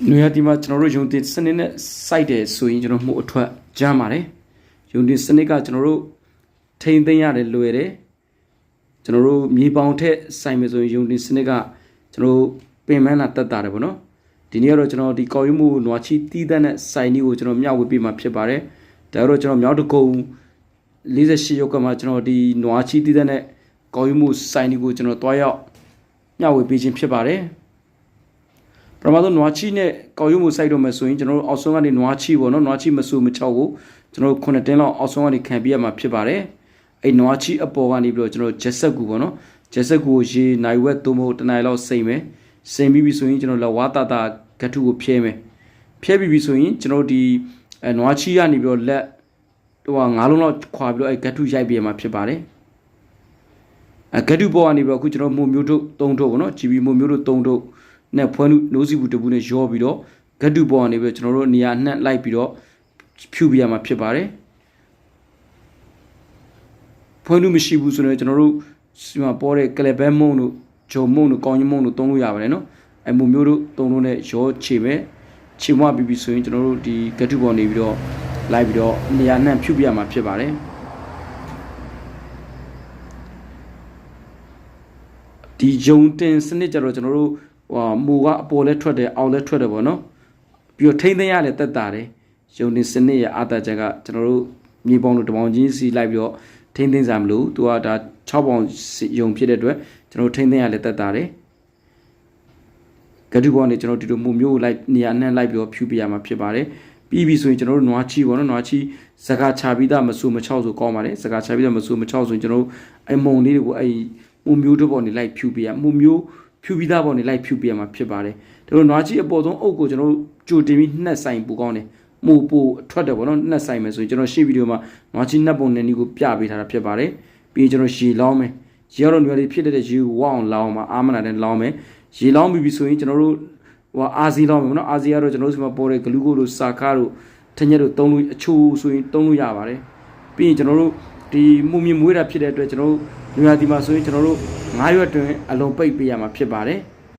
နွေရာသီမှာကျွန်တော်တို့ယုံတင်စနစ်နဲ့စိုက်တယ်ဆိုရင်ကျွန်တော်မှုအထွက်ကြမ်းပါတယ်ယုံတင်စနစ်ကကျွန်တော်တို့ထိန်းသိမ်းရတယ်လွယ်တယ်ကျွန်တော်တို့မြေပေါင်ထက်စိုက်မယ်ဆိုရင်ယုံတင်စနစ်ကကျွန်တော်ပင်မန်းလာတက်တာတယ်ပေါ့နော်ဒီနေ့ကတော့ကျွန်တော်ဒီကော်ယူမှုနွားချီတီးတဲ့နဲ့စိုက်နည်းကိုကျွန်တော်မျှဝေပေးမှာဖြစ်ပါတယ်ဒါတော့ကျွန်တော်မြောက်တကုံ48ရောက်ကမှကျွန်တော်ဒီနွားချီတီးတဲ့နဲ့ကော်ယူမှုစိုက်နည်းကိုကျွန်တော်တွားရောက်မျှဝေပေးခြင်းဖြစ်ပါတယ်ပထမဆုံးနွားချီနဲ့ကောက်ရုံမှုစိုက်တော့မယ်ဆိုရင်ကျွန်တော်တို့အောက်ဆုံးကနေနွားချီပေါ့နော်နွားချီမဆူမချောက်ကိုကျွန်တော်တို့9တင်းလောက်အောက်ဆုံးကနေခံပြရမှာဖြစ်ပါတယ်အဲ့နွားချီအပေါ်ကနေပြီးတော့ကျွန်တော်ဂျက်ဆက်ကူပေါ့နော်ဂျက်ဆက်ကူကိုရေနိုင်ဝက်သုံးဖို့တနိုင်လောက်စိမ့်မယ်စိမ့်ပြီးပြီဆိုရင်ကျွန်တော်လက်ဝါးတာတာဂတ်ထုကိုဖြဲမယ်ဖြဲပြီးပြီဆိုရင်ကျွန်တော်ဒီနွားချီကနေပြီးတော့လက်ဟို9လုံးလောက်ခွာပြီးတော့အဲ့ဂတ်ထုရိုက်ပြရမှာဖြစ်ပါတယ်ဂတ်ထုပေါ်ကနေပြီးတော့အခုကျွန်တော်မို့မျိုးထုတ်3ထုတ်ပေါ့နော် GB မို့မျိုးထုတ်3ထုတ်နဲ့ဖွန်းနိုးစီဘူးတပူနဲ့ရောပြီးတော့ဂတ်တူပေါ်ကနေပြီးတော့ကျွန်တော်တို့နေရာနှံ့လိုက်ပြီးတော့ဖြူပြရမှာဖြစ်ပါတယ်ဖွန်းနုမရှိဘူးဆိုတော့ကျွန်တော်တို့ဒီမှာပေါ်တဲ့ကလဘဲမုံတို့ဂျုံမုံတို့ကောင်းကြီးမုံတို့သုံးလို့ရပါတယ်နော်အမှုမျိုးတို့သုံးလို့နဲ့ရောချေပဲချေမွပြီးပြီဆိုရင်ကျွန်တော်တို့ဒီဂတ်တူပေါ်နေပြီးတော့လိုက်ပြီးတော့နေရာနှံ့ဖြူပြရမှာဖြစ်ပါတယ်ဒီဂျုံတင်စနစ်ကြတော့ကျွန်တော်တို့မူကအပေါ်လဲထွက်တယ်အောက်လဲထွက်တယ်ပေါ့နော်ပြီးတော့ထိမ့်သိမ်းရလဲတက်တာတယ်ယုံတင်စနစ်ရဲ့အာတာချက်ကကျွန်တော်တို့မြေပေါင်းတို့တပေါင်းချင်းစီလိုက်ပြီးတော့ထိမ့်သိမ်းစားမလို့သူကဒါ6ပေါင်ယုံဖြစ်တဲ့အတွက်ကျွန်တော်ထိမ့်သိမ်းရလဲတက်တာတယ်ဂတ်တူပေါ်နေကျွန်တော်ဒီလိုမူမျိုးလိုက်နေရာနှံ့လိုက်ပြီးတော့ဖြူပြရမှာဖြစ်ပါတယ်ပြီးပြီဆိုရင်ကျွန်တော်တို့နွားချီပေါ့နော်နွားချီစကားချပြီးသားမဆူမချောက်ဆိုကောင်းပါတယ်စကားချပြီးသားမဆူမချောက်ဆိုရင်ကျွန်တော်တို့အမုံလေးတွေကိုအဲ့မူမျိုးတို့ပေါ်နေလိုက်ဖြူပြရမူမျိုးဖြူပြီးသားပေါ်နေလိုက်ဖြူပြရမှာဖြစ်ပါတယ်ဒါလို့နွားချီအပေါ်ဆုံးအုပ်ကိုကျွန်တော်ကြိုတင်ပြီးနှက်ဆိုင်ပူကောင်းတယ်မှုပူထွက်တယ်ပေါ့နော်နှက်ဆိုင်မယ်ဆိုရင်ကျွန်တော်ရှေ့ဗီဒီယိုမှာနွားချီနှက်ပုံနဲ့နီးကိုပြပေးထားတာဖြစ်ပါတယ်ပြီးရင်ကျွန်တော်ရေလောင်းမယ်ရေရောနွယ်လေးဖြစ်တဲ့ရေကိုဝအောင်လောင်းမှာအာမနာနဲ့လောင်းမယ်ရေလောင်းပြီးဆိုရင်ကျွန်တော်တို့ဟိုအာဇီလောင်းမယ်နော်အာဇီကတော့ကျွန်တော်တို့ဒီမှာပေါ်တဲ့ဂလူးကိုတို့စာခါတို့ထညက်တို့သုံးလို့အချိုးဆိုရင်သုံးလို့ရပါတယ်ပြီးရင်ကျွန်တော်တို့ဒီမှုမြင်မွေးတာဖြစ်တဲ့အတွက်ကျွန်တော်တို့နွေရာသီမှာဆိုရင်ကျွန်တော်တို့9ရက်တွင်အလုံးပိတ်ပေးရမှာဖြစ်ပါတယ်